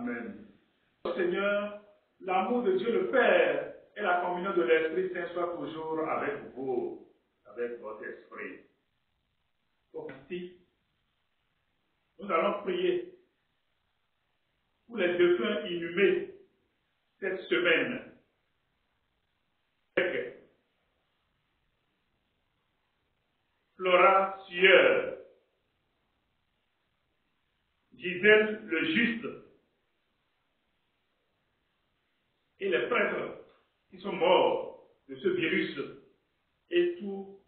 Amen. Seigneur, l'amour de Dieu le Père et la communion de l'Esprit Saint soient toujours avec vous, avec votre esprit. Ainsi, nous allons prier pour les défunts inhumés cette semaine. Flora Sueur, Gisèle le Juste, et les prêtres qui sont morts de ce virus, et tous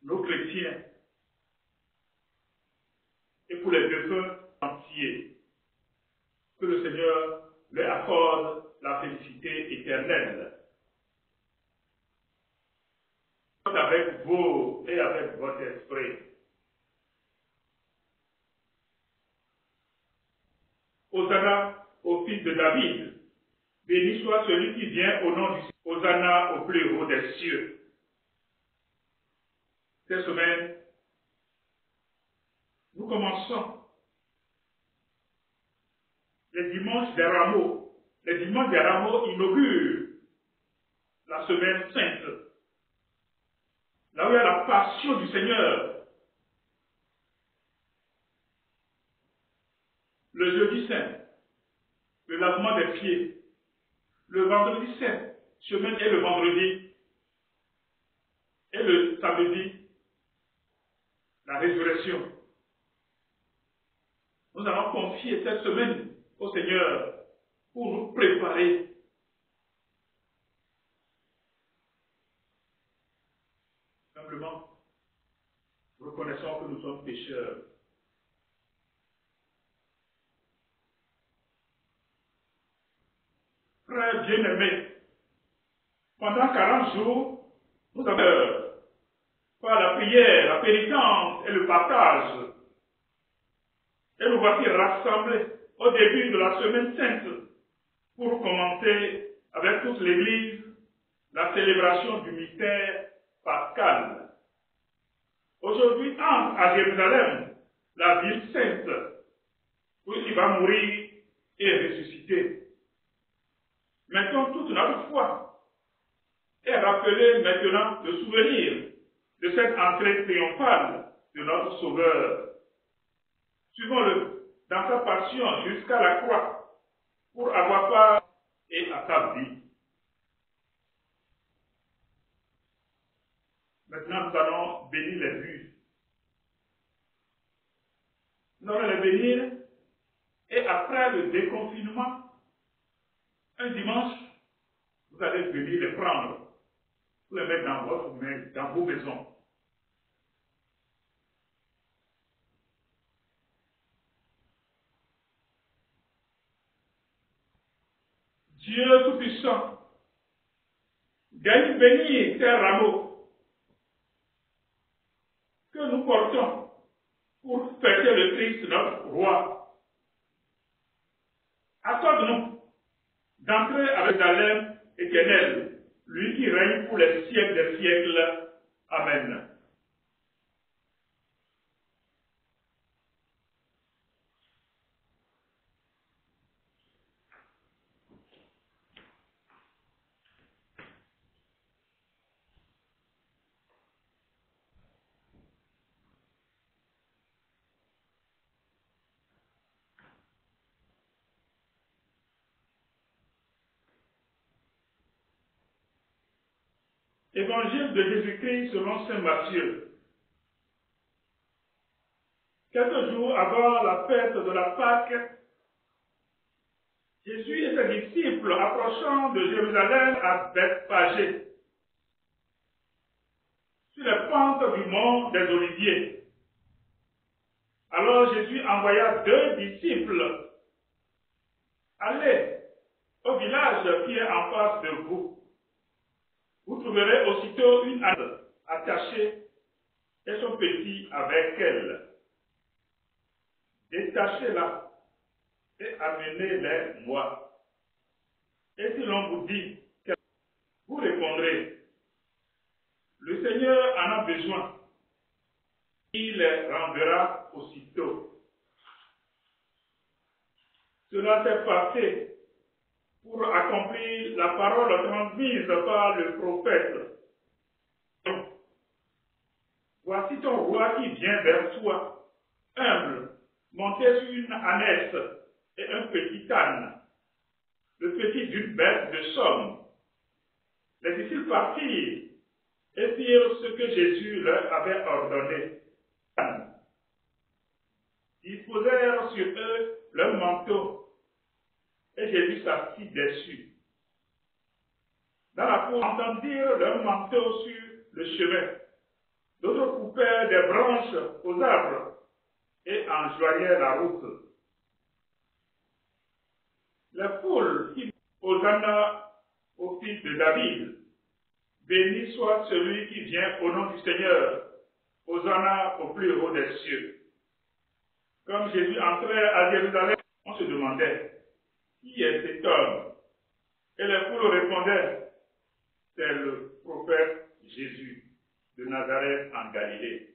nos chrétiens, et pour les défunts entiers, que le Seigneur leur accorde la félicité éternelle. Avec vous et avec votre esprit. Hosanna au fils de David. Béni soit celui qui vient au nom du Seigneur. Hosanna au plus haut des cieux. Cette semaine, nous commençons les dimanches des rameaux. Les dimanches des rameaux inaugurent la semaine sainte. Là où il y a la passion du Seigneur. Le jeudi saint, le lavement des pieds. Le vendredi saint, semaine est le vendredi. Et le samedi, la résurrection. Nous allons confier cette semaine au Seigneur pour nous préparer. Simplement, reconnaissons que nous sommes pécheurs. Frères bien-aimés, pendant 40 jours, nous avons par la prière, la pénitence et le partage. Et nous voici rassemblés au début de la semaine sainte pour commencer avec toute l'Église la célébration du mystère pascal. Aujourd'hui, entre à Jérusalem, la ville sainte, où il va mourir et ressusciter. Mettons toute notre foi et rappelez maintenant le souvenir de cette entrée triomphale de notre Sauveur. Suivons-le dans sa passion jusqu'à la croix pour avoir part et à sa vie. Maintenant, nous allons bénir les bus. Nous allons les bénir et après le déconfinement, un dimanche, vous allez venir les prendre, vous les mettre dans vos maisons. Dieu Tout-Puissant, daigne bénir ces rameaux que nous portons pour fêter le Christ, notre roi. Accorde-nous d'entrer avec la lèvre éternelle, lui qui règne pour les siècles des siècles. Amen. Évangile de Jésus-Christ selon saint Matthieu. Quelques jours avant la fête de la Pâque, Jésus et ses disciples approchant de Jérusalem à Bethphagée, sur les pentes du mont des Oliviers. Alors Jésus envoya 2 disciples. Allez au village qui est en face de vous. Vous trouverez aussitôt une âne attachée et son petit avec elle. Détachez-la et amenez-les moi. Et si l'on vous dit, vous répondrez, le Seigneur en a besoin. Il les rendra aussitôt. Cela s'est passé pour accomplir la parole transmise par le prophète. Voici ton roi qui vient vers toi, humble, monté sur une ânesse et un petit âne, le petit d'une bête de somme. Les disciples partirent et firent ce que Jésus leur avait ordonné. Ils posèrent sur eux leur manteau et Jésus s'assit dessus. Dans la cour, on entendirent leur manteau sur le chemin. D'autres coupèrent des branches aux arbres et enjoyaient la route. La foule qui Hosanna au fils de David, béni soit celui qui vient au nom du Seigneur, Hosanna au plus haut des cieux. Comme Jésus entrait à Jérusalem, on se demandait, qui est cet homme? Et les foules répondaient, c'est le prophète Jésus de Nazareth en Galilée.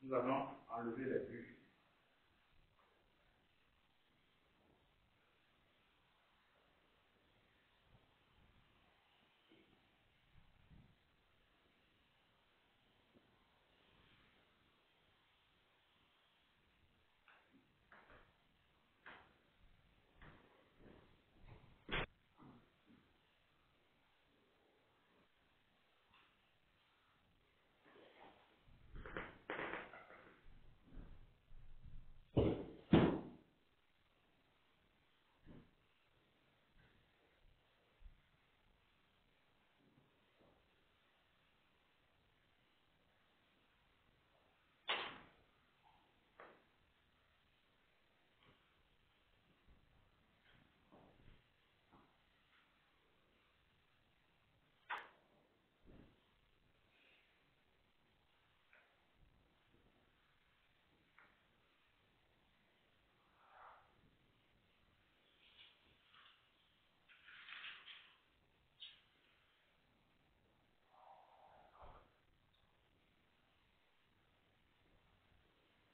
Nous allons enlever les bûches.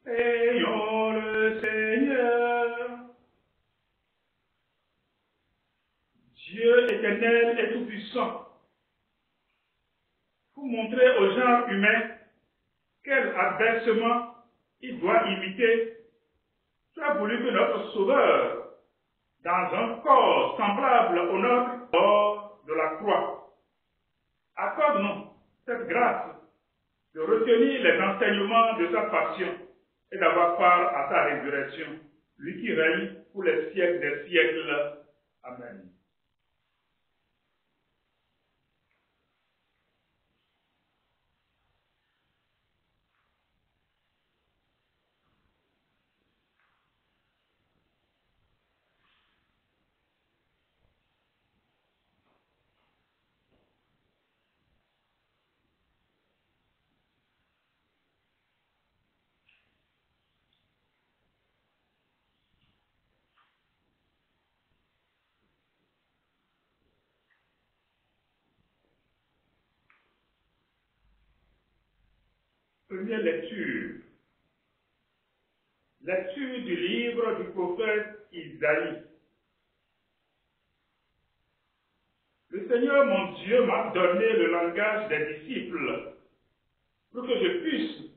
Ayons le Seigneur, Dieu éternel et tout-puissant, pour montrer au genre humain quel abaissement il doit imiter. Tu as voulu que notre Sauveur, dans un corps semblable au nôtre, hors de la croix, accorde-nous cette grâce de retenir les enseignements de sa passion et d'avoir part à sa résurrection, lui qui règne pour les siècles des siècles. Amen. Première lecture. Lecture du livre du prophète Isaïe. Le Seigneur mon Dieu m'a donné le langage des disciples pour que je puisse,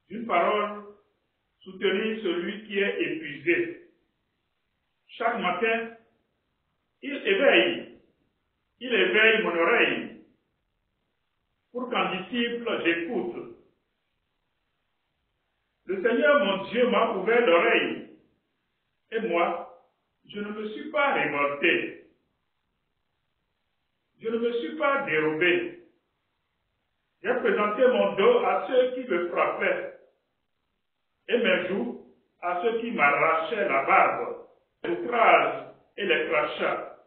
d'une parole, soutenir celui qui est épuisé. Chaque matin, il éveille mon oreille pour qu'en disciple j'écoute. Le Seigneur mon Dieu m'a ouvert l'oreille et moi, je ne me suis pas révolté. Je ne me suis pas dérobé. J'ai présenté mon dos à ceux qui me frappaient et mes joues à ceux qui m'arrachaient la barbe, l'outrage et les crachats.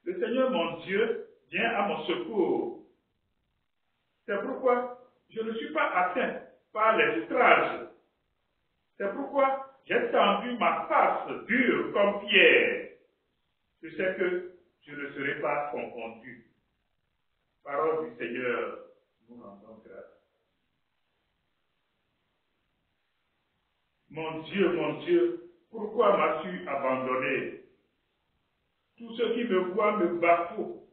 Le Seigneur mon Dieu vient à mon secours. C'est pourquoi je ne suis pas atteint par les outrages. C'est pourquoi j'ai tendu ma face dure comme pierre. Je sais que je ne serai pas confondu. Parole du Seigneur, nous rendons grâce. Mon Dieu, pourquoi m'as-tu abandonné? Tous ceux qui me voient me bafouent.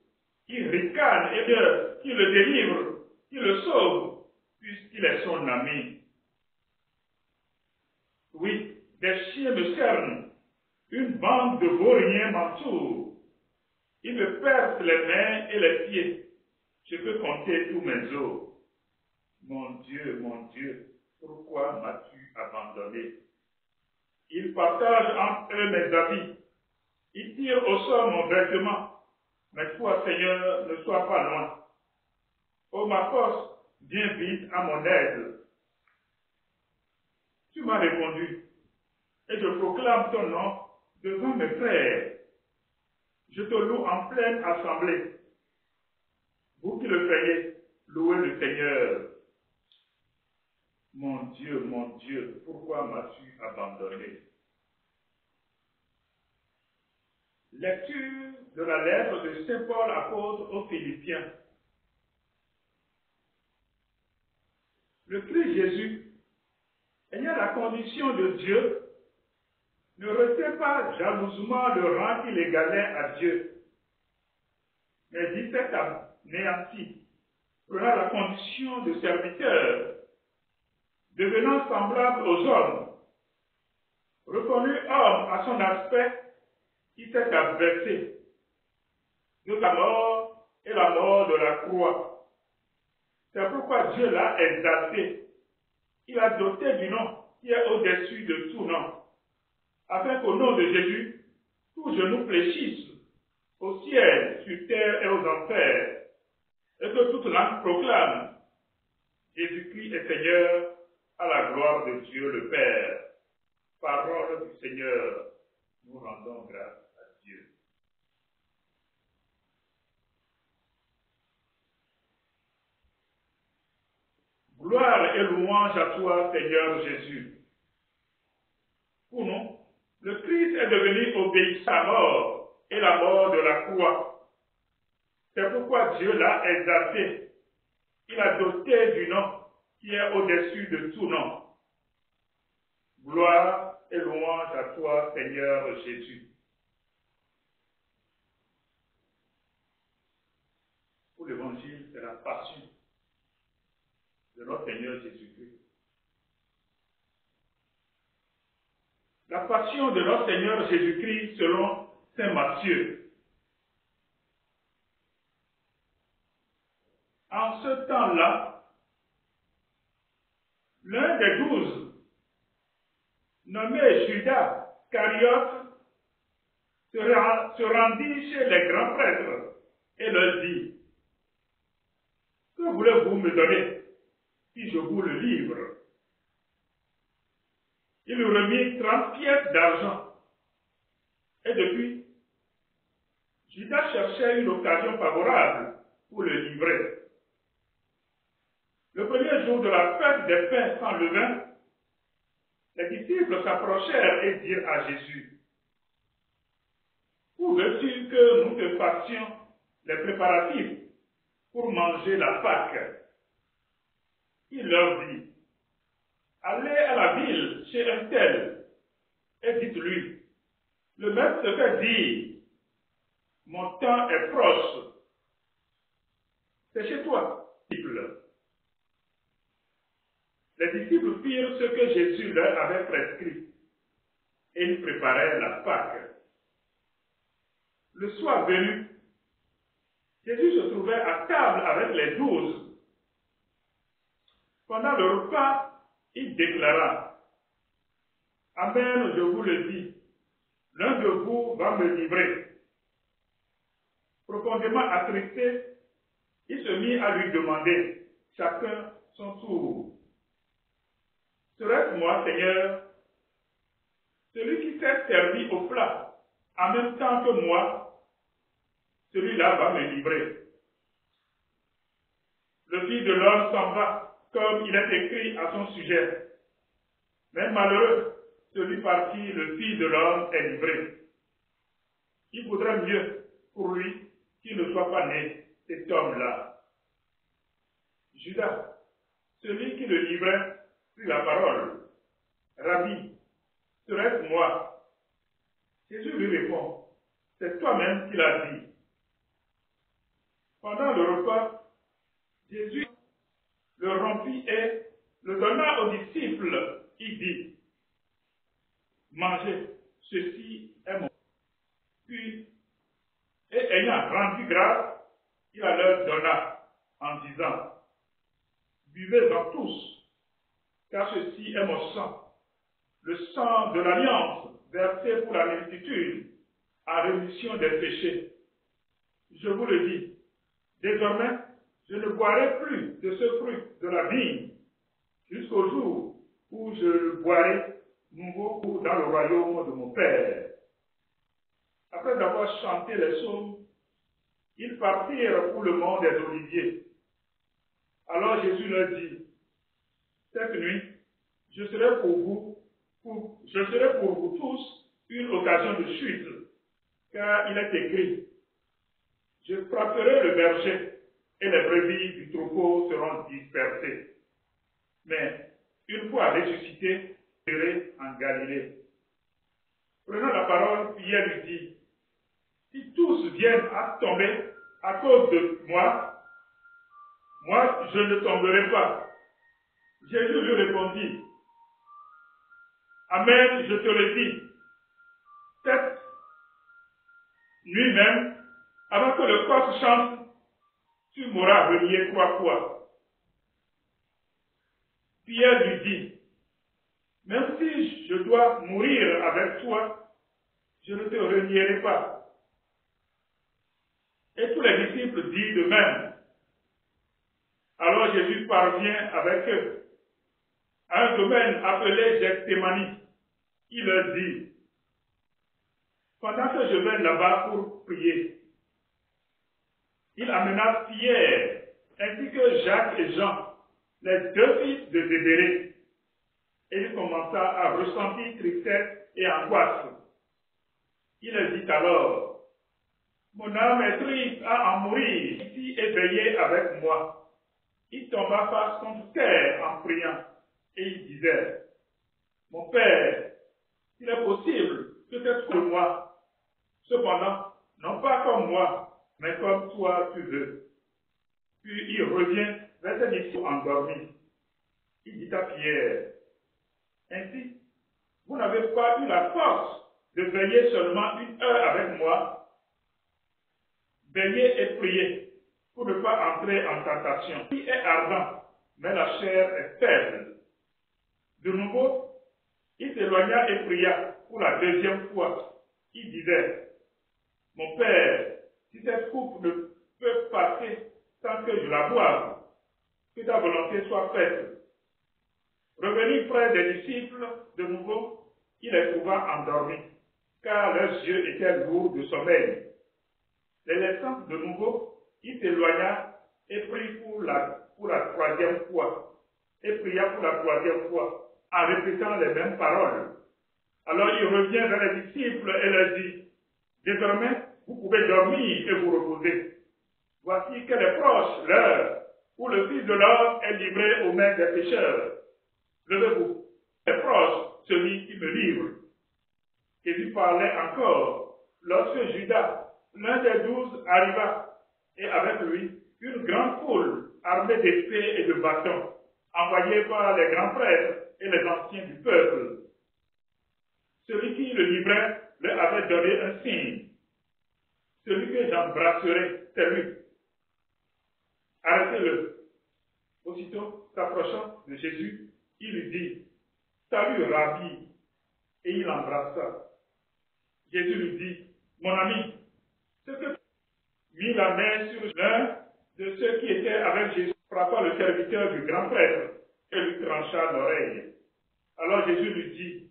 Ils ricanent et bien qu'ils le délivrent, qu'ils le sauvent, puisqu'il est son ami. Oui, des chiens me cernent, une bande de vauriens m'entoure. Ils me percent les mains et les pieds. Je peux compter tous mes os. Mon Dieu, pourquoi m'as-tu abandonné? Ils partagent entre eux mes habits. Ils tirent au sort mon vêtement. Mais toi, Seigneur, ne sois pas loin. Ô ma force, viens vite à mon aide. Tu m'as répondu, et je proclame ton nom devant mes frères. Je te loue en pleine assemblée. Vous qui le craignez, louez le Seigneur. Mon Dieu, pourquoi m'as-tu abandonné? Lecture de la lettre de Saint Paul apôtre aux Philippiens. Le Christ Jésus, ayant la condition de Dieu, ne retient pas jalousement le rang qu'il égalait à Dieu, mais dit s'est anéanti, prenant la condition de serviteur, devenant semblable aux hommes, reconnu homme à son aspect, il s'est abaissé de la mort et la mort de la croix. C'est pourquoi Dieu l'a exalté. Il a doté du nom qui est au-dessus de tout nom, afin qu'au nom de Jésus, tout genou fléchisse au ciel, sur terre et aux enfers, et que toute langue proclame Jésus-Christ est Seigneur, à la gloire de Dieu le Père. Parole du Seigneur, nous rendons grâce à Dieu. Gloire et louange à toi, Seigneur Jésus. Pour nous, le Christ est devenu obéissant à la mort et la mort de la croix. C'est pourquoi Dieu l'a exalté. Il a doté du nom qui est au-dessus de tout nom. Gloire et louange à toi, Seigneur Jésus. Pour l'Évangile, c'est la passion de notre Seigneur Jésus-Christ. La passion de notre Seigneur Jésus-Christ selon Saint Matthieu. En ce temps-là, l'un des 12, nommé Judas Cariote, se rendit chez les grands prêtres et leur dit, « Que voulez-vous me donner si je vous le livre ?» Il lui remit 30 pièces d'argent. Et depuis, Judas cherchait une occasion favorable pour le livrer. Le premier jour de la fête des pains sans levain, les disciples s'approchèrent et dirent à Jésus, « Où veux-tu que nous te fassions les préparatifs pour manger la Pâque ?» Il leur dit, « Allez à la ville chez un tel et dites-lui, le maître se fait dire, mon temps est proche. C'est chez toi, disciple. » Les disciples firent ce que Jésus leur avait prescrit et ils préparèrent la Pâque. Le soir venu, Jésus se trouvait à table avec les 12. Pendant le repas, il déclara, « Amen, je vous le dis, l'un de vous va me livrer. » Profondément attristé, il se mit à lui demander, chacun son tour, « Serait-ce moi, Seigneur, celui qui s'est servi au plat en même temps que moi ?» celui-là va me livrer. Le Fils de l'homme s'en va, comme il est écrit à son sujet. Mais malheureux, celui par qui le Fils de l'homme est livré. Il vaudrait mieux pour lui qu'il ne soit pas né, cet homme-là. Judas, celui qui le livrait, prit la parole. Rabbi, serait-ce moi? Jésus lui répond, c'est toi-même qui l'as dit. Pendant le repas, Jésus le rompit et le donna aux disciples. Il dit, mangez, ceci est mon. Puis, et ayant rendu grâce, il la leur donna en disant, buvez-en tous, car ceci est mon sang, le sang de l'alliance versé pour la multitude, en rémission des péchés. Je vous le dis, désormais, je ne boirai plus de ce fruit de la vigne, jusqu'au jour où je le boirai nouveau dans le royaume de mon Père. Après avoir chanté les psaumes, ils partirent pour le mont des Oliviers. Alors Jésus leur dit, cette nuit, je serai pour vous tous une occasion de chute, car il est écrit, je frapperai le berger et les brebis du troupeau seront dispersées. Mais une fois ressuscité, je serai en Galilée. Prenant la parole, Pierre lui dit, si tous viennent à tomber à cause de moi, moi je ne tomberai pas. Jésus lui répondit, Amen, je te le dis, cette nuit même, avant que le coq chante, tu m'auras renié 3 fois. Pierre lui dit, même si je dois mourir avec toi, je ne te renierai pas. Et tous les disciples disent de même. Alors Jésus parvient avec eux à un domaine appelé Gethsémani. Il leur dit, pendant que je vais là-bas pour prier, il amena Pierre, ainsi que Jacques et Jean, les 2 fils de Zébédée, et il commença à ressentir tristesse et angoisse. Il leur dit alors, mon âme est triste à en mourir, ici et veillez avec moi. Il tomba face contre terre en priant, et il disait, mon Père, il est possible que c'est pour moi. Cependant, non pas comme moi, mais comme toi tu veux. Puis il revient vers ses disciples endormis. Il dit à Pierre, ainsi, vous n'avez pas eu la force de veiller seulement 1 heure avec moi. Veillez et priez pour ne pas entrer en tentation. Il est ardent, mais la chair est faible. De nouveau, il s'éloigna et pria pour la 2e fois. Il disait, mon Père, si cette coupe ne peut passer sans que je la boive, que ta volonté soit faite. Revenu près des disciples, de nouveau, il les trouva endormis, car leurs yeux étaient lourds de sommeil. Les laissant de nouveau, il s'éloigna et pria pour la 3e fois, et pria pour la 3e fois, en répétant les mêmes paroles. Alors il revient vers les disciples et leur dit, désormais, vous pouvez dormir et vous reposer. Voici qu'elle est proche l'heure où le Fils de l'homme est livré aux mains des pécheurs. Levez-vous, est proche celui qui me livre. Et lui parlait encore, lorsque Judas, l'un des 12, arriva, et avec lui, une grande foule armée d'épées et de bâtons, envoyée par les grands prêtres et les anciens du peuple. Celui qui le livrait leur avait donné un signe. Celui que j'embrasserai, c'est lui. Arrêtez-le. Aussitôt, s'approchant de Jésus, il lui dit, salut Rabbi, et il l'embrassa. Jésus lui dit, mon ami, ce que mit la main sur l'un de ceux qui étaient avec Jésus, frappa le serviteur du grand prêtre et lui trancha l'oreille. Alors Jésus lui dit,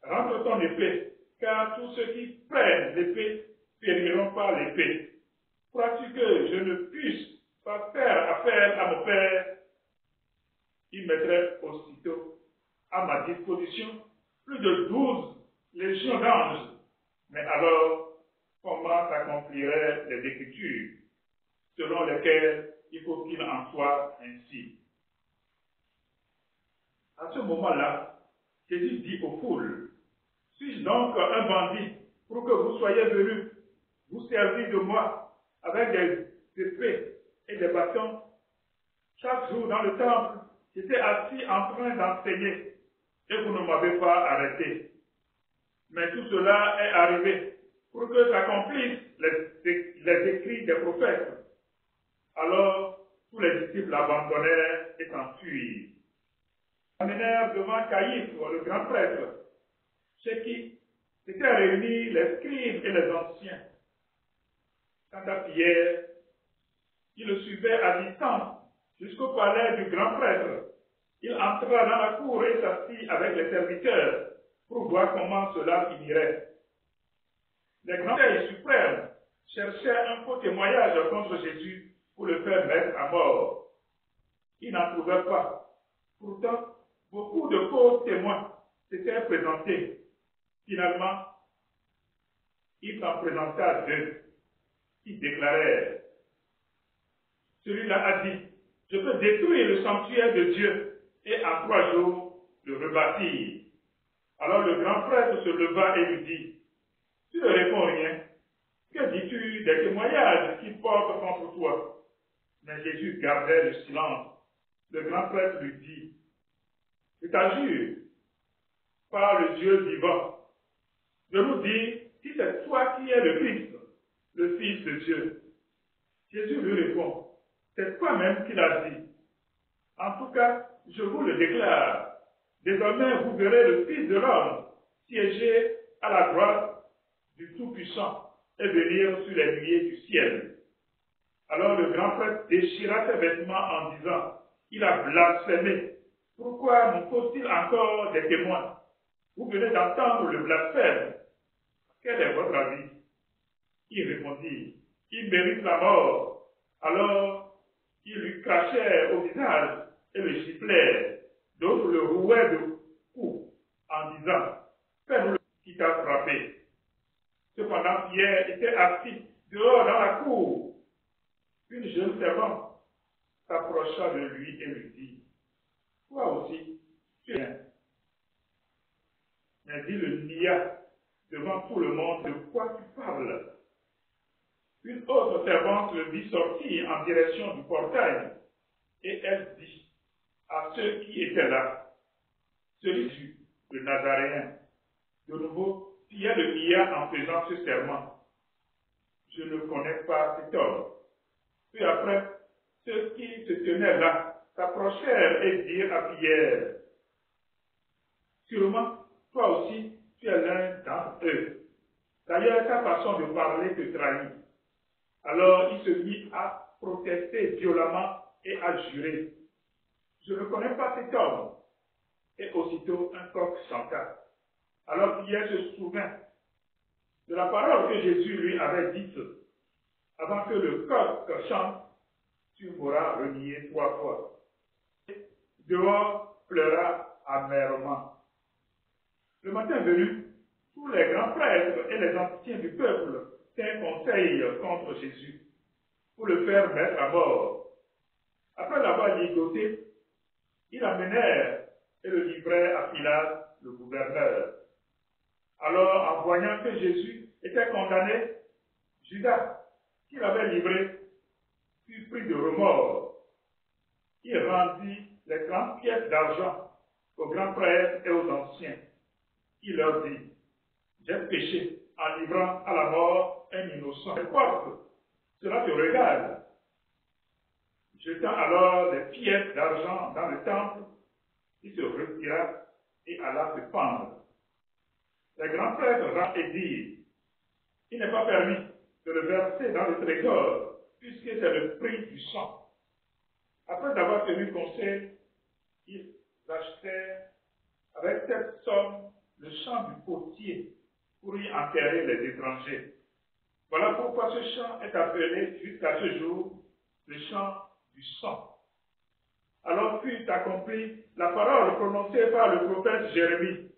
rentre ton épée, car tous ceux qui prennent l'épée périront par l'épée. crois-tu que je ne puisse pas faire affaire à mon Père? Il mettrait aussitôt à ma disposition plus de 12 légions d'anges. Mais alors, comment s'accompliraient les Écritures, selon lesquelles il faut qu'il en soit ainsi? À ce moment-là, Jésus dit aux foules, suis-je donc un bandit pour que vous soyez venus vous servir de moi avec des épées et des bâtons? Chaque jour dans le temple, j'étais assis en train d'enseigner et vous ne m'avez pas arrêté. Mais tout cela est arrivé pour que s'accomplissent les écrits des prophètes. Alors, tous les disciples abandonnèrent et s'enfuirent. Ils amenèrent devant Caïphe, le grand prêtre, chez qui s'étaient réunis les scribes et les anciens. Quant à Pierre, il le suivait à distance jusqu'au palais du grand prêtre. Il entra dans la cour et s'assit avec les serviteurs pour voir comment cela finirait. Les grands conseils suprêmes cherchaient un faux témoignage contre Jésus pour le faire mettre à mort. Ils n'en trouvaient pas. Pourtant, beaucoup de faux témoins s'étaient présentés. Finalement, il en présenta 2 qui déclarèrent, celui-là a dit, je peux détruire le sanctuaire de Dieu et en 3 jours le rebâtir. Alors le grand prêtre se leva et lui dit, tu ne réponds rien. Que dis-tu des témoignages qui portent contre toi? Mais Jésus gardait le silence. Le grand prêtre lui dit, je t'assure, par le Dieu vivant, de nous dire si c'est toi qui es le Christ, le Fils de Dieu. Jésus lui répond, c'est toi-même qui l'as dit. En tout cas, je vous le déclare, désormais vous verrez le Fils de l'homme siéger à la droite du Tout-Puissant et venir sur les nuées du ciel. Alors le grand prêtre déchira ses vêtements en disant, il a blasphémé. Pourquoi nous faut-il encore des témoins? Vous venez d'entendre le blasphème. Quel est votre avis? Il répondit, il mérite la mort. Alors ils lui crachèrent au visage et le giflèrent. D'autres le rouaient de coups en disant, fais-nous le qui t'a frappé. Cependant, Pierre était assis dehors dans la cour. Une jeune servante s'approcha de lui et lui dit, toi aussi, tu es. Mais il le nia devant tout le monde, de quoi tu parles? Une autre servante le vit sortir en direction du portail, et elle dit à ceux qui étaient là, celui-ci, le Nazaréen, de nouveau, Pierre le nia en faisant ce serment. Je ne connais pas cet homme. Puis après, ceux qui se tenaient là s'approchèrent et dirent à Pierre, sûrement, toi aussi, tu es l'un d'entre eux. D'ailleurs, ta façon de parler te trahit. Alors il se mit à protester violemment et à jurer. Je ne connais pas cet homme. Et aussitôt un coq chanta. Alors Pierre se souvint de la parole que Jésus lui avait dite. Avant que le coq chante, tu m'auras renié 3 fois. Dehors pleura amèrement. Le matin venu, tous les grands prêtres et les anciens du peuple tinrent conseil contre Jésus pour le faire mettre à mort. Après l'avoir ligoté, ils l'amenèrent et le livrèrent à Pilate, le gouverneur. Alors, en voyant que Jésus était condamné, Judas, qui l'avait livré, fut pris de remords. Il rendit les 30 pièces d'argent aux grands prêtres et aux anciens. Il leur dit, j'ai péché en livrant à la mort un innocent. Importe, cela te regarde. Jetant alors les pièces d'argent dans le temple, il se retira et alla se pendre. Les grands prêtres vinrent et dirent, il n'est pas permis de le verser dans le trésor, puisque c'est le prix du sang. Après avoir tenu conseil, ils achetèrent avec cette somme le champ du potier pour y enterrer les étrangers. Voilà pourquoi ce chant est appelé jusqu'à ce jour le chant du sang. Alors fut accomplie la parole prononcée par le prophète Jérémie,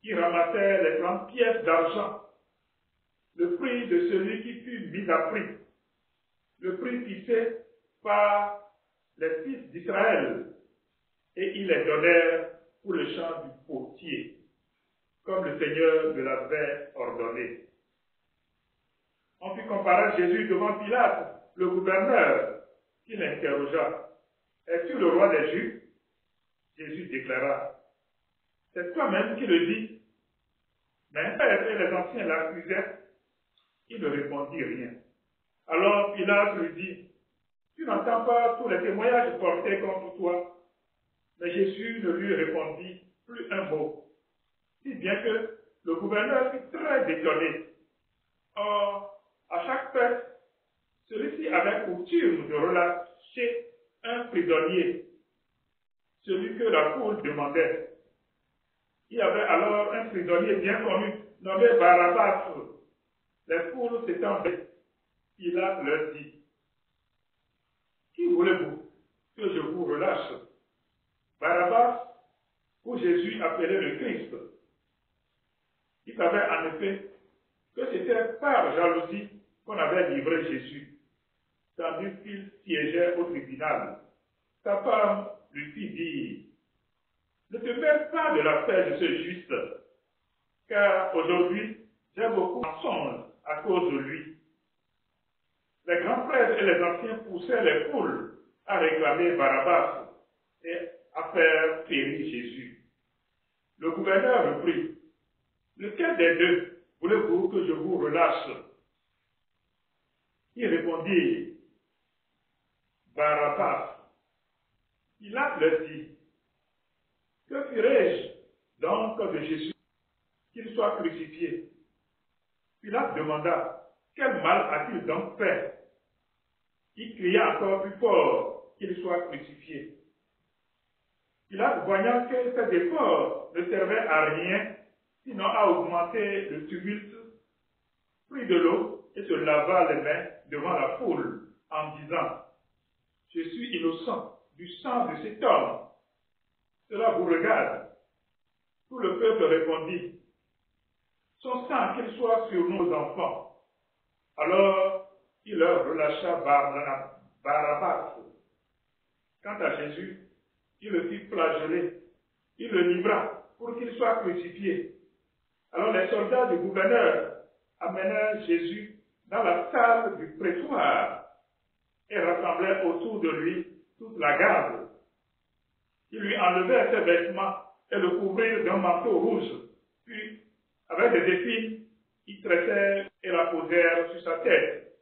qui ramassait les 30 pièces d'argent, le prix de celui qui fut mis à prix, le prix fixé par les fils d'Israël, et ils les donnèrent pour le chant du potier, comme le Seigneur de l'avait ordonné. On fit comparer Jésus devant Pilate, le gouverneur, qui l'interrogea. « Es-tu le roi des Juifs ?» Jésus déclara. « C'est toi-même qui le dis. » Mais Père et les anciens l'accusaient. Il ne répondit rien. Alors Pilate lui dit, « Tu n'entends pas tous les témoignages portés contre toi ?» Mais Jésus ne lui répondit plus un mot, si bien que le gouverneur fut très étonné. Or, à chaque fête, celui-ci avait coutume de relâcher un prisonnier, celui que la foule demandait. Il y avait alors un prisonnier bien connu, nommé Barabbas. Les foules s'étant fait, Pilate leur dit, « Qui voulez-vous que je vous relâche, Barabbas ou Jésus appelé le Christ ?» Il savait en effet que c'était par jalousie qu'on avait livré Jésus, tandis qu'il siégeait au tribunal. Sa femme lui fit dire, « Ne te mêle pas de l'affaire de ce juste, car aujourd'hui j'ai beaucoup de mensonges à cause de lui. » Les grands prêtres et les anciens poussaient les foules à réclamer Barabbas et à faire périr Jésus. Le gouverneur reprit, « Lequel des deux voulez-vous que je vous relâche ?» Il répondit, « Barabbas. » Pilate leur dit, « Que ferai-je donc de Jésus, qu'il soit crucifié ?» Pilate demanda, « Quel mal a-t-il donc fait ?» Il cria encore plus fort qu'il soit crucifié. Pilate, voyant que cet effort ne servait à rien, sinon à augmenter le tumulte, prit de l'eau et se lava les mains devant la foule en disant, « Je suis innocent du sang de cet homme. Cela vous regarde. » Tout le peuple répondit, « Son sang qu'il soit sur nos enfants. » Alors il leur relâcha Barabbas. Quant à Jésus, il le fit flageller, il le livra pour qu'il soit crucifié. Alors les soldats du gouverneur amenèrent Jésus dans la salle du prétoire et rassemblèrent autour de lui toute la garde. Ils lui enlevèrent ses vêtements et le couvrirent d'un manteau rouge, puis, avec des épines, ils tressèrent et la posèrent sur sa tête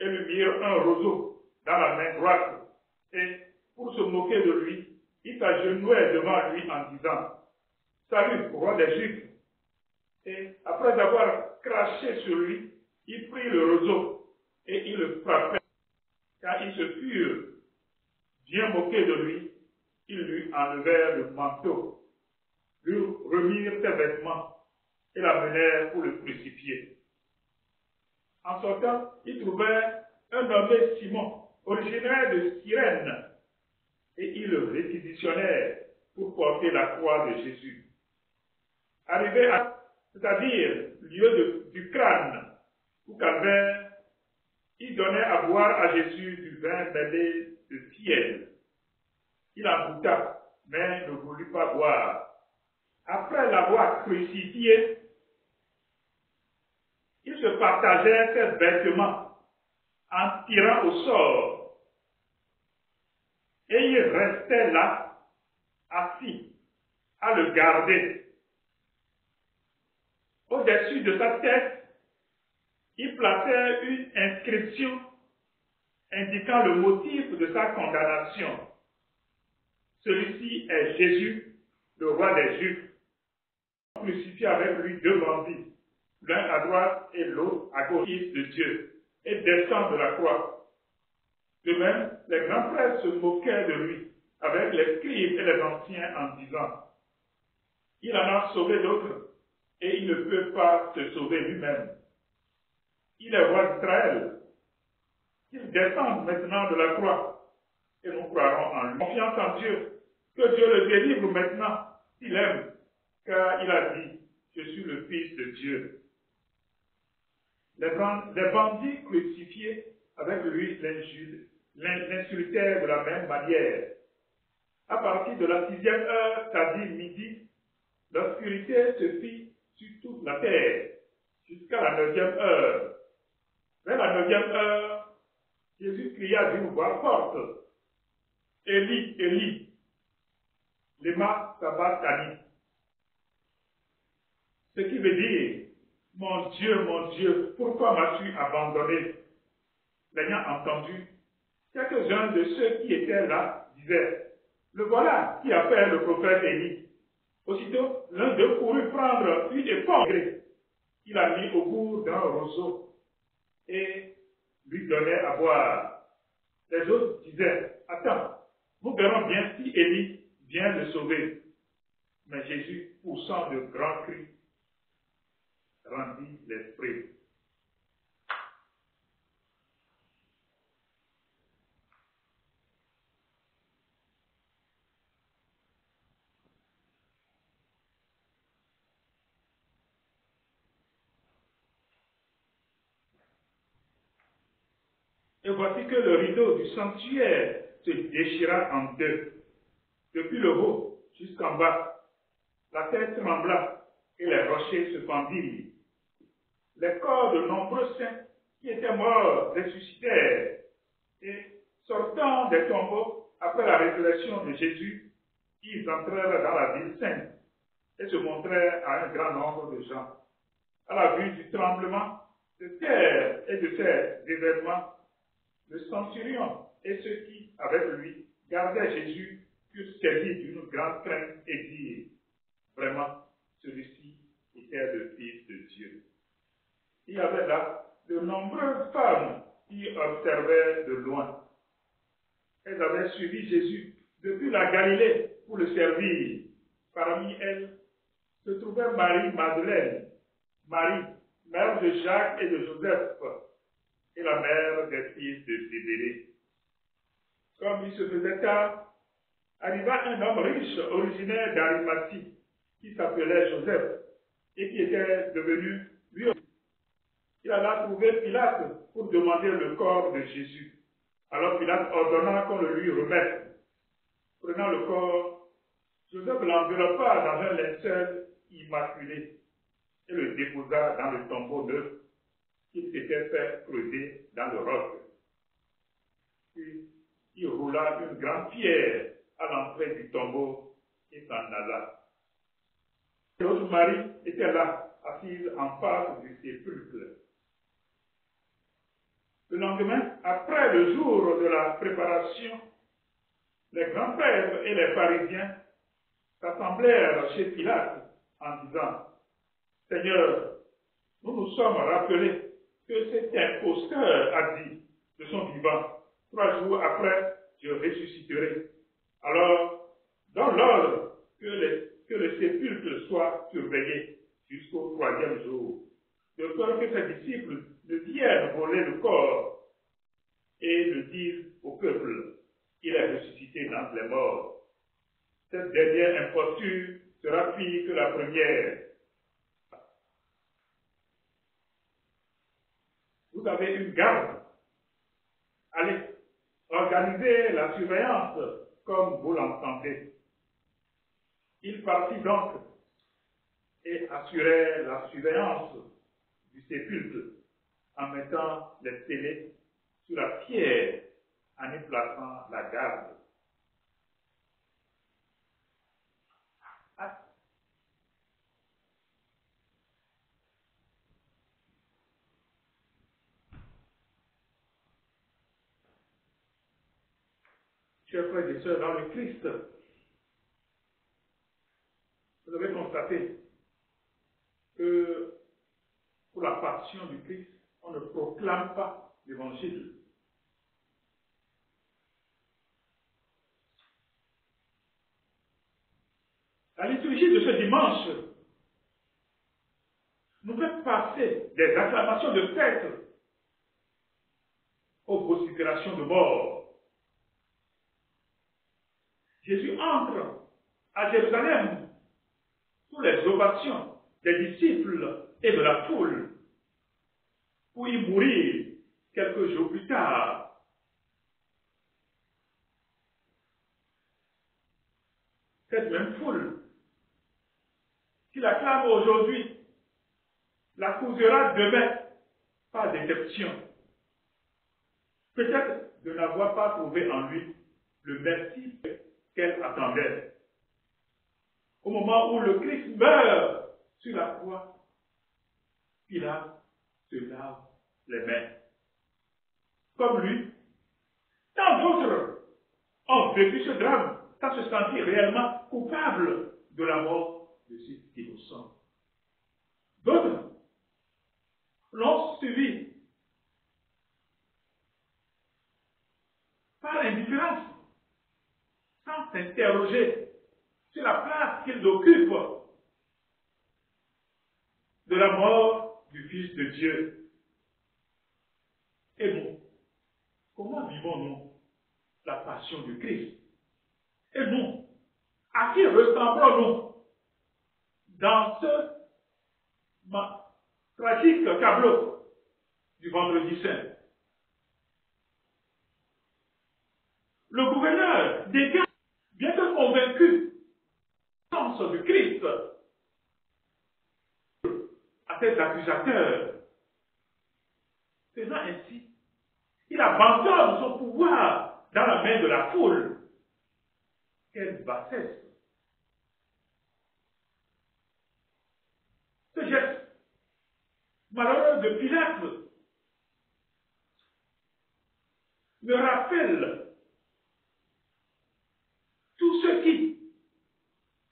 et lui mirent un roseau dans la main droite. Et, pour se moquer de lui, ils s'agenouillaient devant lui en disant, « Salut, roi des Juifs !» Et, après avoir craché sur lui, ils prirent le roseau et ils le frappèrent. Car ils se furent bien moqués de lui, ils lui enlevèrent le manteau, lui remirent ses vêtements et l'amenèrent pour le crucifier. En sortant, ils trouvèrent un nommé Simon, originaire de Cyrène, et ils le réquisitionnèrent pour porter la croix de Jésus. Arrivé à, c'est-à-dire lieu du crâne, où Calvaire, il donnait à boire à Jésus du vin mêlé de fiel. Il en goûta, mais ne voulut pas boire. Après l'avoir crucifié, ils se partageaient ses vêtements en tirant au sort. Et il restait là, assis, à le garder. Au-dessus de sa tête, il plaçait une inscription indiquant le motif de sa condamnation. Celui-ci est Jésus, le roi des Juifs, crucifié avec lui deux bandits, l'un à droite et l'autre à gauche de Dieu, et descend de la croix. De même, les grands frères se moquaient de lui, avec les scribes et les anciens, en disant, « Il en a sauvé d'autres, et il ne peut pas se sauver lui-même. » il est roi d'Israël. Qu'il descende maintenant de la croix et nous croirons en lui. Confiance en Dieu, que Dieu le délivre maintenant, s'il aime, car il a dit, je suis le Fils de Dieu. Les bandits crucifiés avec lui l'insultèrent de la même manière. À partir de la 6e heure, c'est-à-dire midi, l'obscurité se fit sur toute la terre, jusqu'à la 9e heure. Vers la 9e heure, Jésus cria d'une voix forte, Élie, Élie, lema sabachthani. Ce qui veut dire, mon Dieu, pourquoi m'as-tu abandonné? L'ayant entendu, quelques-uns de ceux qui étaient là disaient, le voilà qui appelle le prophète Élie. Aussitôt, l'un d'eux courut prendre une épingle. Il a mis au bout d'un roseau et lui donnait à boire. Les autres disaient, attends, nous verrons bien si Élie vient le sauver. Mais Jésus, poussant de grands cris, rendit l'esprit. Et voici que le rideau du sanctuaire se déchira en deux, depuis le haut jusqu'en bas. La terre trembla et les rochers se fendirent. Les corps de nombreux saints qui étaient morts ressuscitèrent et, sortant des tombeaux après la résurrection de Jésus, ils entrèrent dans la ville sainte et se montrèrent à un grand nombre de gens. À la vue du tremblement de terre et de ces événements, le centurion et ceux qui, avec lui, gardaient Jésus, furent saisis d'une grande crainte et dirent, vraiment, celui-ci était le Fils de Dieu. Il y avait là de nombreuses femmes qui observaient de loin. Elles avaient suivi Jésus depuis la Galilée pour le servir. Parmi elles se trouvait Marie-Madeleine, Marie, mère de Jacques et de Joseph, et la mère des fils de Zébédée. Comme il se faisait tard, arriva un homme riche originaire d'Arimathie qui s'appelait Joseph et qui était devenu lui aussi. Il alla trouver Pilate pour demander le corps de Jésus. Alors Pilate ordonna qu'on le lui remette. Prenant le corps, Joseph l'enveloppa dans un linceul immaculé et le déposa dans le tombeau neuf qu'il s'était fait creuser dans le roc. Puis il roula une grande pierre à l'entrée du tombeau et s'en alla. L'autre Marie était là, assise en face du sépulcre. Le lendemain, après le jour de la préparation, les grands prêtres et les pharisiens s'assemblèrent chez Pilate en disant, Seigneur, nous nous sommes rappelés que cet imposteur a dit de son vivant, 3 jours après, je ressusciterai. Alors, dans l'ordre que le sépulcre soit surveillé jusqu'au 3e jour, de peur que ses disciples ne viennent voler le corps et le disent au peuple, il est ressuscité dans les morts. Cette dernière imposture sera pire que la première. Vous avez une garde. Allez, organisez la surveillance comme vous l'entendez. Il partit donc et assurait la surveillance du sépulcre en mettant les scellés sur la pierre en y plaçant la garde. Chers frères et sœurs dans le Christ, vous avez constaté que pour la passion du Christ, on ne proclame pas l'évangile. La liturgie de ce dimanche nous fait passer des acclamations de fête vociférations de mort. Jésus entre à Jérusalem sous les ovations des disciples et de la foule pour y mourir quelques jours plus tard. Cette même foule qui l'acclame aujourd'hui l'accusera demain par déception. Peut-être de n'avoir pas trouvé en lui le merci qu'elle attendait. Au moment où le Christ meurt sur la croix, Pilate se lave les mains. Comme lui, tant d'autres ont vécu ce drame sans se sentir réellement coupables de la mort de ceux innocents. D'autres l'ont suivi par indifférence, sans s'interroger sur la place qu'ils occupent de la mort du Fils de Dieu. Et nous, comment vivons-nous la passion du Christ? Et nous, à qui ressemblons-nous dans ce tragique tableau du Vendredi Saint? Le gouverneur dégage, bien que convaincu du sens du Christ, à ses accusateurs. Faisant ainsi, il abandonne son pouvoir dans la main de la foule. Quelle bassesse! Ce geste malheureux de Pilate me rappelle tous ceux qui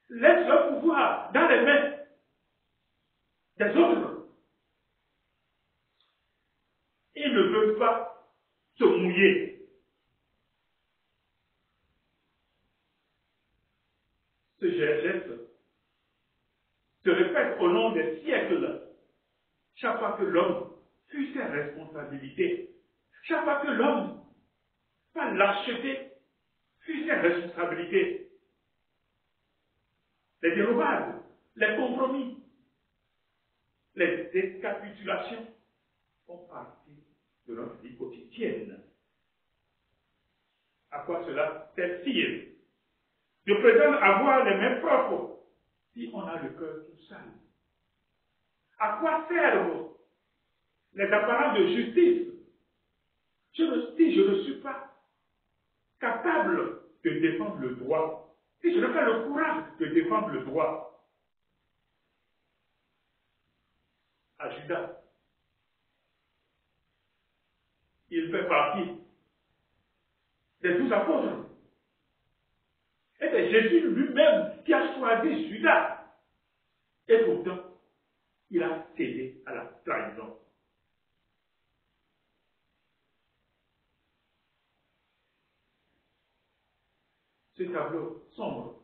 laissent leur pouvoir dans les mains des autres. Ils ne veulent pas se mouiller. Ce geste se répète au long des siècles. Chaque fois que l'homme fuit ses responsabilités, chaque fois que l'homme, par lâcheté, fuit ses responsabilités, les dérobades, les compromis, les décapitulations font partie de notre vie quotidienne. À quoi cela sert-il? Je prétends avoir les mêmes propres si on a le cœur tout sale. À quoi servent les apparences de justice si je ne suis pas capable de défendre le droit, si je n'ai pas le courage de défendre le droit? À Judas, il fait partie des 12 apôtres. Et c'est Jésus lui-même qui a choisi Judas. Et pourtant, il a cédé à la trahison. Ce tableau sombre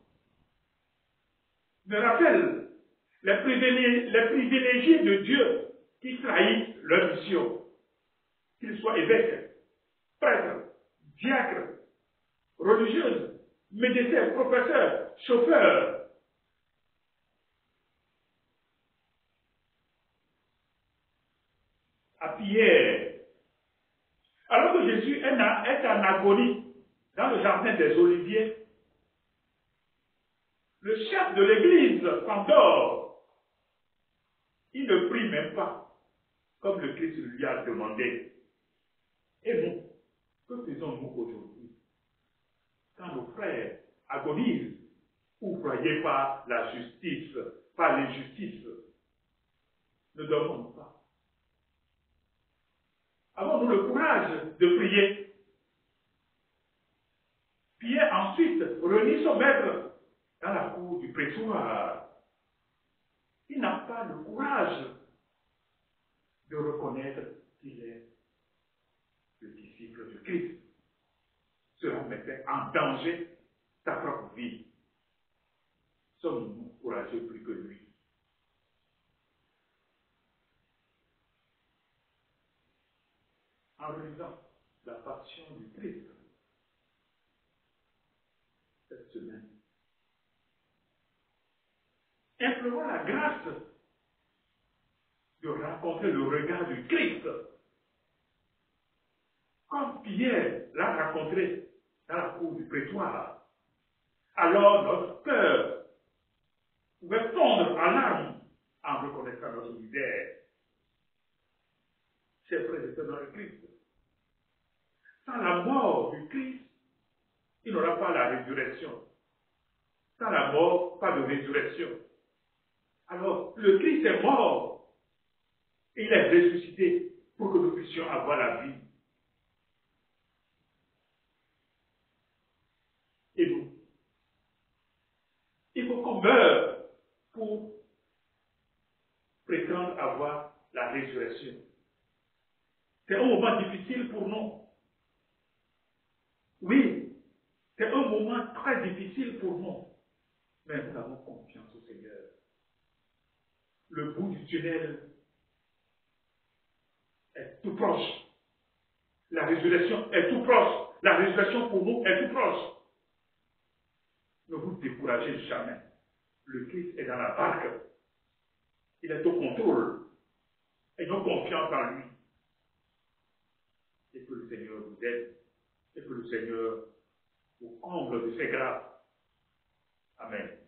me rappelle les privilégiés de Dieu qui trahissent leur mission, qu'ils soient évêques, prêtres, diacres, religieuses, médecins, professeurs, chauffeurs. À Pierre, alors que Jésus est en agonie dans le jardin des Oliviers, le chef de l'église s'endort. Il ne prie même pas, comme le Christ lui a demandé. Et nous, que faisons-nous aujourd'hui quand nos frères agonisent ou croyez par la justice, par l'injustice? Ne dormons pas. Avons-nous le courage de prier? Pierre ensuite renie son maître dans la cour du prétoire. Il n'a pas le courage de reconnaître qu'il est le disciple de Christ. Cela mettait en danger sa propre vie. Sommes-nous courageux plus que lui? En relisant la passion du Christ cette semaine. Implorons la grâce de rencontrer le regard du Christ, comme Pierre l'a rencontré dans la cour du prétoire. Alors notre cœur pouvait fondre en larmes en reconnaissant notre misère. Chers frères et sœurs dans le Christ, sans la mort du Christ, il n'y aura pas la résurrection. Sans la mort, pas de résurrection. Alors, le Christ est mort et il est ressuscité pour que nous puissions avoir la vie. Et nous, il faut qu'on meure pour prétendre avoir la résurrection. C'est un moment difficile pour nous. Oui, c'est un moment très difficile pour nous. Mais nous avons confiance au Seigneur. Le bout du tunnel est tout proche. La résurrection est tout proche. La résurrection pour nous est tout proche. Ne vous découragez jamais. Le Christ est dans la barque. Il est au contrôle. Ayons confiance en lui. Et que le Seigneur vous aide. Et que le Seigneur vous comble de ses grâces. Amen.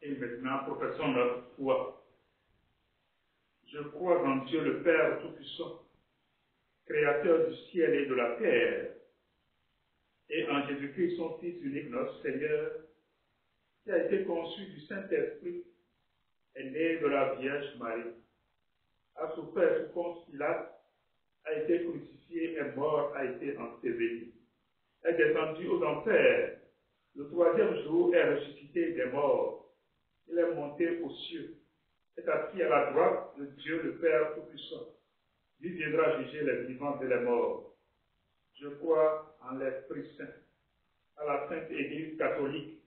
Et maintenant, professons notre foi. Je crois en Dieu le Père Tout-Puissant, Créateur du ciel et de la terre, et en Jésus-Christ, son Fils unique, notre Seigneur, qui a été conçu du Saint-Esprit, est né de la Vierge Marie, a souffert sous Ponce Pilate, a été crucifié, est mort, a été enseveli, est descendu aux enfers, le troisième jour est ressuscité des morts, il est monté aux cieux, est assis à la droite de Dieu le Père Tout-Puissant. Lui viendra juger les vivants et les morts. Je crois en l'Esprit Saint, à la Sainte Église catholique,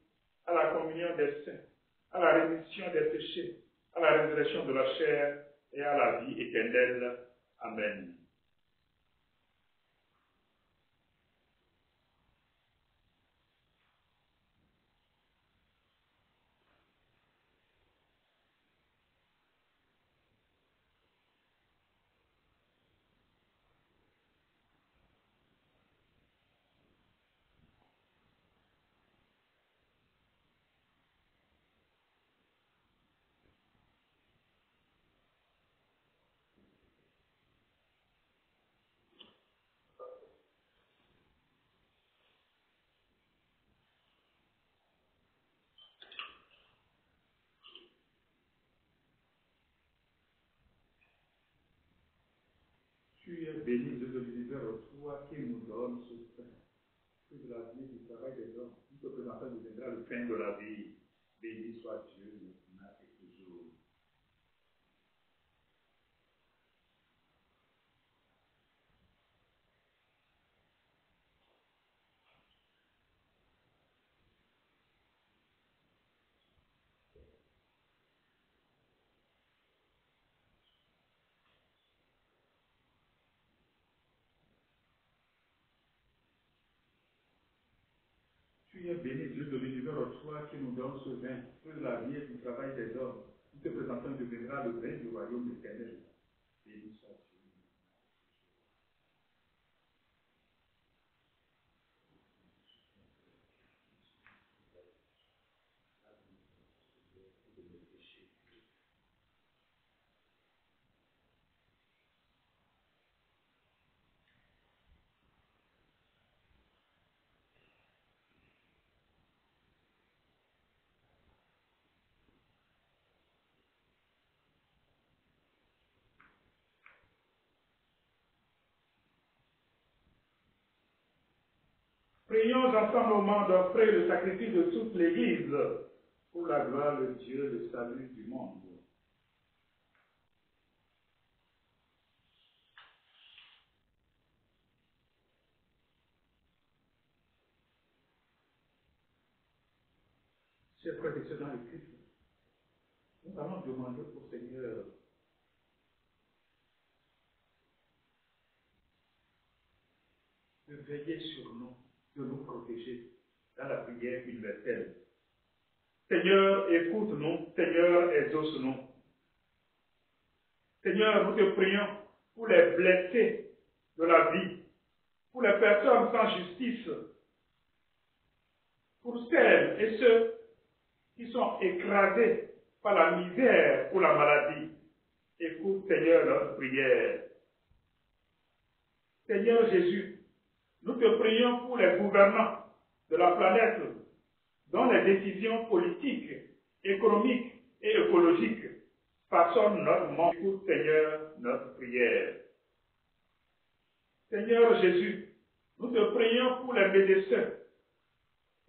à la communion des saints, à la rémission des péchés, à la résurrection de la chair et à la vie éternelle. Amen. Tu es béni de l'univers, toi qui nous donne ce pain, que de la vie du travail des hommes, qui te présentera deviendra le pain de la vie. Béni soit Dieu, maintenant et toujours. Tu es béni, Dieu de l'univers, toi qui nous donne ce vin, que de la vie et du travail des hommes, qui te présentant deviendra le vin du royaume éternel. Béni soit Dieu. Prions ensemble au moment d'offrir le sacrifice de toute l'Église pour la gloire de Dieu, le salut du monde. Chers frères et sœurs dans le Christ, nous allons demander au Seigneur de veiller sur nous, de nous protéger dans la prière universelle. Seigneur, écoute-nous. Seigneur, exauce-nous. Seigneur, nous te prions pour les blessés de la vie, pour les personnes sans justice, pour celles et ceux qui sont écrasés par la misère ou la maladie. Écoute, Seigneur, notre prière. Seigneur Jésus, nous te prions pour les gouvernants de la planète dont les décisions politiques, économiques et écologiques façonnent notre monde. Écoute, Seigneur, notre prière. Seigneur Jésus, nous te prions pour les médecins,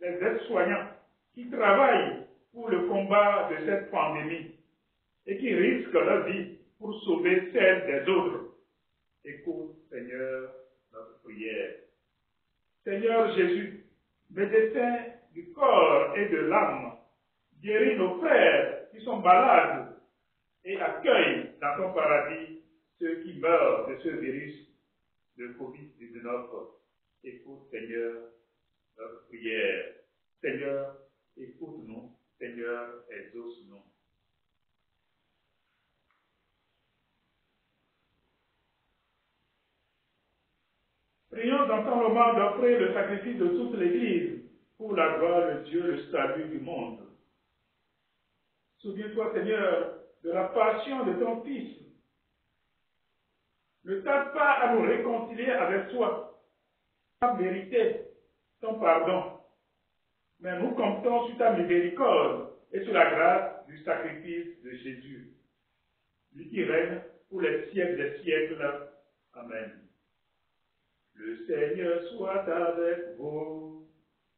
les aides-soignants qui travaillent pour le combat de cette pandémie et qui risquent leur vie pour sauver celle des autres. Écoute, Seigneur, notre prière. Seigneur Jésus, médecin du corps et de l'âme, guéris nos frères qui sont malades et accueille dans ton paradis ceux qui meurent de ce virus de Covid-19. Écoute, Seigneur, notre prière. Seigneur, écoute-nous. Seigneur, exauce-nous. Prions dans ton moment d'offrir le sacrifice de toute l'Église pour la gloire de Dieu, le salut du monde. Souviens-toi, Seigneur, de la passion de ton Fils. Ne tarde pas à nous réconcilier avec toi, à mériter ton pardon. Mais nous comptons sur ta miséricorde et sur la grâce du sacrifice de Jésus, lui qui règne pour les siècles des siècles. Amen. Le Seigneur soit avec vous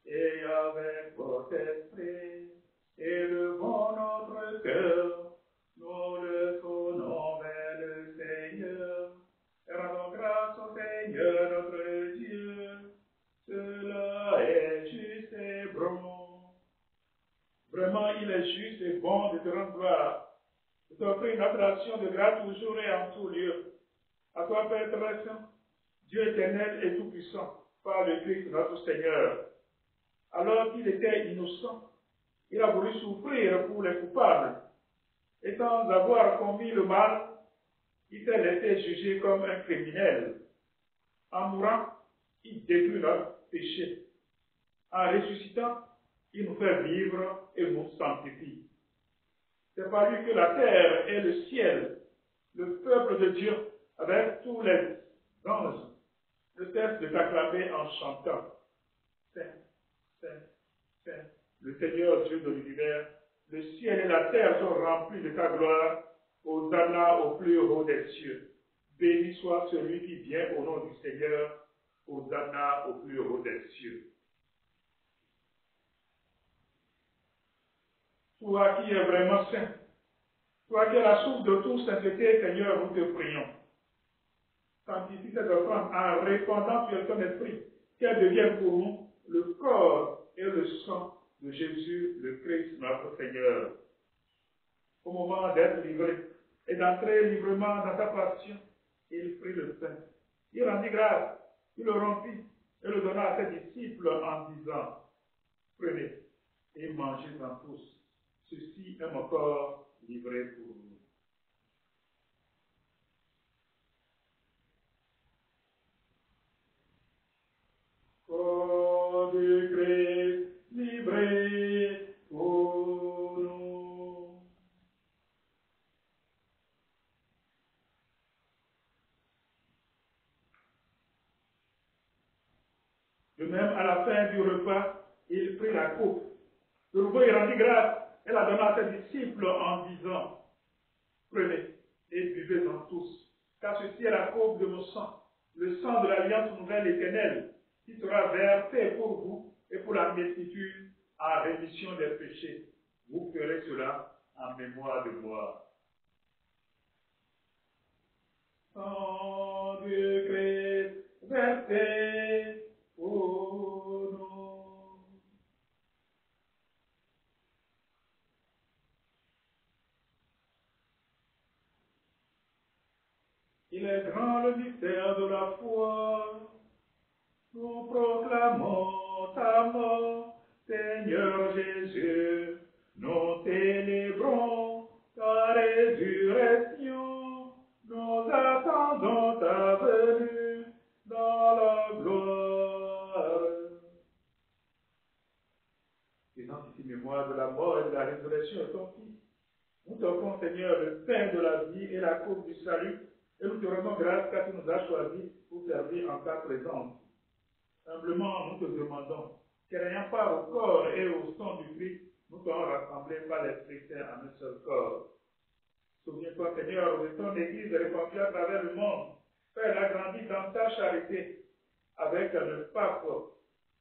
et avec votre esprit. Élevons notre cœur, nous le tournons vers le Seigneur. Rendons grâce au Seigneur notre Dieu. Cela est juste et bon. Vraiment, il est juste et bon de te rendre gloire, de t'offrir une adoration de grâce toujours et en tout lieu. À toi, Père très saint, Dieu éternel et tout-puissant, par le Christ notre Seigneur. Alors qu'il était innocent, il a voulu souffrir pour les coupables. Et sans avoir commis le mal, il s'est laissé juger comme un criminel. En mourant, il détruit leur péché. En ressuscitant, il nous fait vivre et nous sanctifie. C'est par lui que la terre et le ciel, le peuple de Dieu, avec tous les anges, ne cessent de t'acclamer en chantant. Saint, Saint, Saint, le Seigneur Dieu de l'univers, le ciel et la terre sont remplis de ta gloire. Hosanna au plus haut des cieux. Béni soit celui qui vient au nom du Seigneur. Hosanna au plus haut des cieux. Toi qui es vraiment saint, toi qui es la source de toute sainteté, Seigneur, nous te prions. Sanctifie cette offrande en répandant sur ton esprit, qu'elle devienne pour nous le corps et le sang de Jésus, le Christ, notre Seigneur. Au moment d'être livré et d'entrer librement dans ta passion, il prit le pain. Il rendit grâce, il le rompit et le donna à ses disciples en disant, prenez et mangez-en tous. Ceci est mon corps livré pour vous. Corps de Christ livré pour nous. De même, à la fin du repas, il prit la coupe. De nouveau, il rendit grâce et la donna à ses disciples en disant, prenez et buvez-en tous, car ceci est la coupe de mon sang, le sang de l'alliance nouvelle éternelle, qui sera versé pour vous et pour la multitude en rémission des péchés. Vous ferez cela en mémoire de moi. Sang du Christ versé pour nous. Il est grand le mystère de la foi. Nous proclamons ta mort, Seigneur Jésus. Nous célébrons ta résurrection. Nous attendons ta venue dans la gloire. Faisant ici mémoire de la mort et de la résurrection de ton Fils, nous t'offrons, Seigneur, le pain de la vie et la coupe du salut, et nous te rendons grâce car tu nous as choisis pour servir en ta présence. Humblement, nous te demandons, qu'ayant part au corps et au sang du Christ, nous soyons rassemblés par l'Esprit Saint en un seul corps. Souviens-toi, Seigneur, de ton Église répandue à travers le monde. Fais-la grandir dans ta charité avec le pape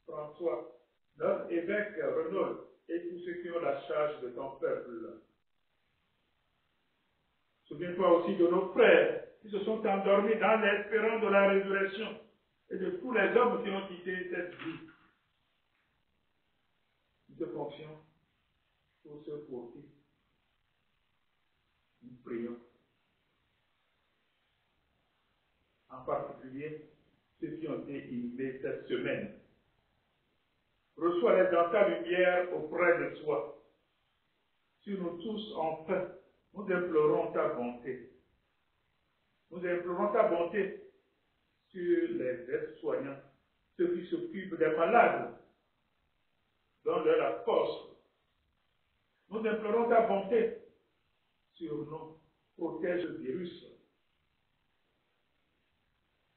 François, notre évêque Renaud et tous ceux qui ont la charge de ton peuple. Souviens-toi aussi de nos frères qui se sont endormis dans l'espérance de la résurrection et de tous les hommes qui ont quitté cette vie. Nous te confions pour ceux pour qui nous prions. En particulier, ceux qui ont été inhumés cette semaine. Reçois-les dans ta lumière auprès de toi. Sur nous tous, enfin, nous implorons ta bonté. Nous implorons ta bonté sur les aides-soignants, ceux qui s'occupent des malades, donne-leur la force. Nous implorons ta bonté sur nous, protège le virus.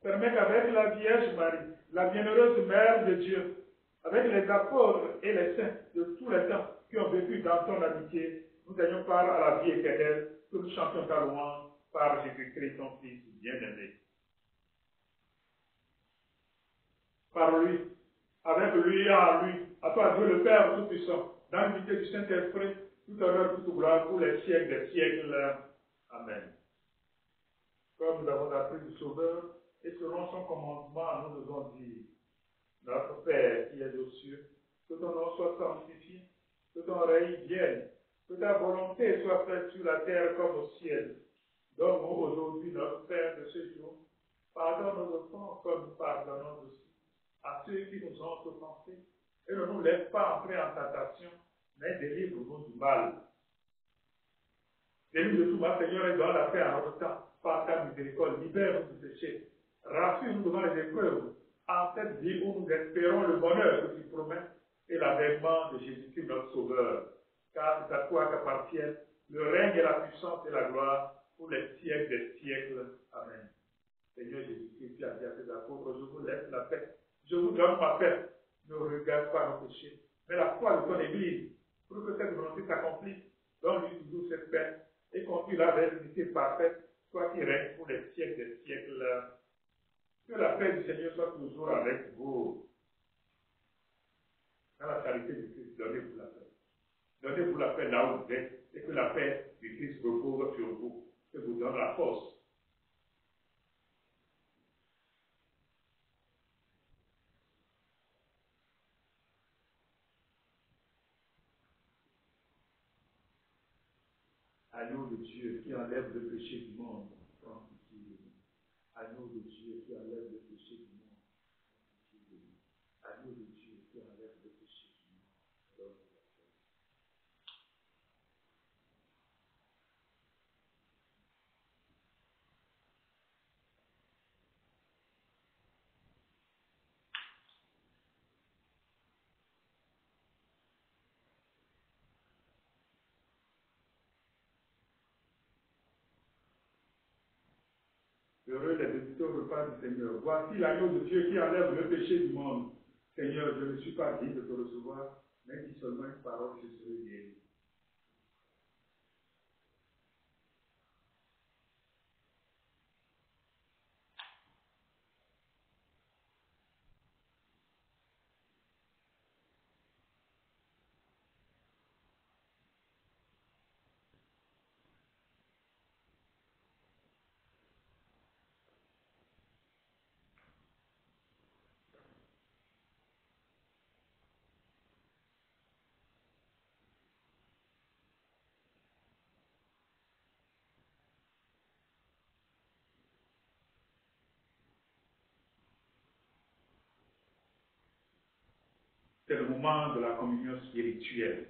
Permets qu'avec la Vierge Marie, la bienheureuse Mère de Dieu, avec les apôtres et les saints de tous les temps qui ont vécu dans ton amitié, nous ayons part à la vie éternelle, que nous chantions ta louange par Jésus-Christ, ton Fils bien-aimé. Par lui, avec lui et en lui, à toi Dieu le Père Tout-Puissant, dans l'unité du Saint-Esprit, tout honneur, toute gloire pour les siècles des siècles. Amen. Comme nous avons appris du Sauveur, et selon son commandement, nous devons dire, notre Père qui est aux cieux, que ton nom soit sanctifié, que ton règne vienne, que ta volonté soit faite sur la terre comme au ciel. Donne-nous aujourd'hui notre Père de ce jour. Pardonne nos offenses comme nous pardonnons aussi à ceux qui nous ont offensés. Et ne nous laisse pas entrer en tentation, mais délivre-nous du mal. Délivre de tout mal, Seigneur, et donne la paix à notre temps. Par ta miséricorde, libère-nous du péché. Rassure-nous devant les épreuves. En cette vie où nous espérons le bonheur que tu promets et l'avènement de Jésus-Christ, notre Sauveur. Car c'est à toi qu'appartiennent le règne et la puissance et la gloire pour les siècles des siècles. Amen. Seigneur Jésus-Christ, tu as dit à tes apôtres, je vous laisse la paix. Je vous donne ma paix. Ne regarde pas nos péchés, mais la foi de ton Église, pour que cette volonté s'accomplisse. Donne-lui toujours cette paix et conduis-la vers l'unité parfaite, toi qui règnes pour les siècles des siècles. Que la paix du Seigneur soit toujours avec vous. Dans la charité du Christ, donnez-vous la paix. Donnez-vous la paix là où vous êtes et que la paix du Christ repose sur vous et vous donne la force. Agneau de Dieu qui enlève le péché du monde, prends pitié de nous. Agneau de Dieu qui enlève le péché du monde, prends pitié de nous. Agneau de Dieu qui enlève le péché du monde, donne-nous la paix. Heureux les bénédictions au repas du Seigneur. Voici l'agneau de Dieu qui enlève le péché du monde. Seigneur, je ne suis pas digne de te recevoir, mais dis seulement une parole, je serai guéri. C'est le moment de la communion spirituelle.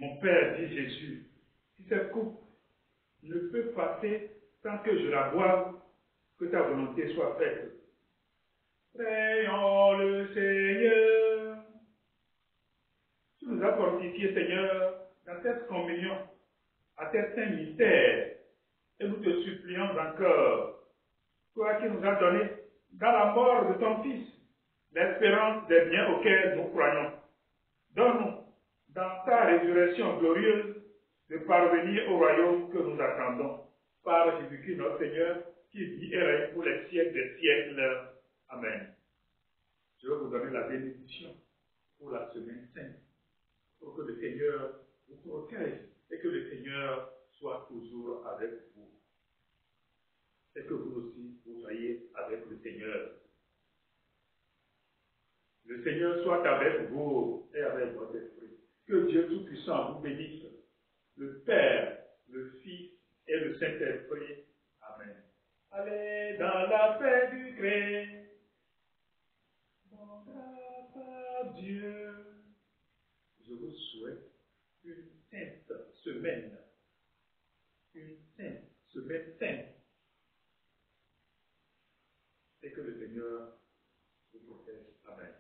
Mon Père, dit Jésus, si cette coupe ne peut passer sans que je la boive, que ta volonté soit faite. Prions le Seigneur. Tu nous as fortifiés, Seigneur, dans cette communion, à cet saint mystère, et nous te supplions encore, toi qui nous as donné, dans la mort de ton Fils, l'espérance des biens auxquels nous croyons. Donne-nous, dans ta résurrection glorieuse, de parvenir au royaume que nous attendons, par Jésus-Christ notre Seigneur, qui vit et règne pour les siècles des siècles. Amen. Je vais vous donner la bénédiction pour la semaine sainte, pour que le Seigneur vous protège et que le Seigneur soit toujours avec vous. Et que vous aussi, vous soyez avec le Seigneur. Le Seigneur soit avec vous et avec votre esprit. Que Dieu Tout-Puissant vous bénisse, le Père, le Fils et le Saint-Esprit. Amen. Allez dans la paix du Christ. Mon grâce à Dieu. Je vous souhaite une sainte semaine. Une sainte semaine sainte. Et que le Seigneur vous protège. Amen.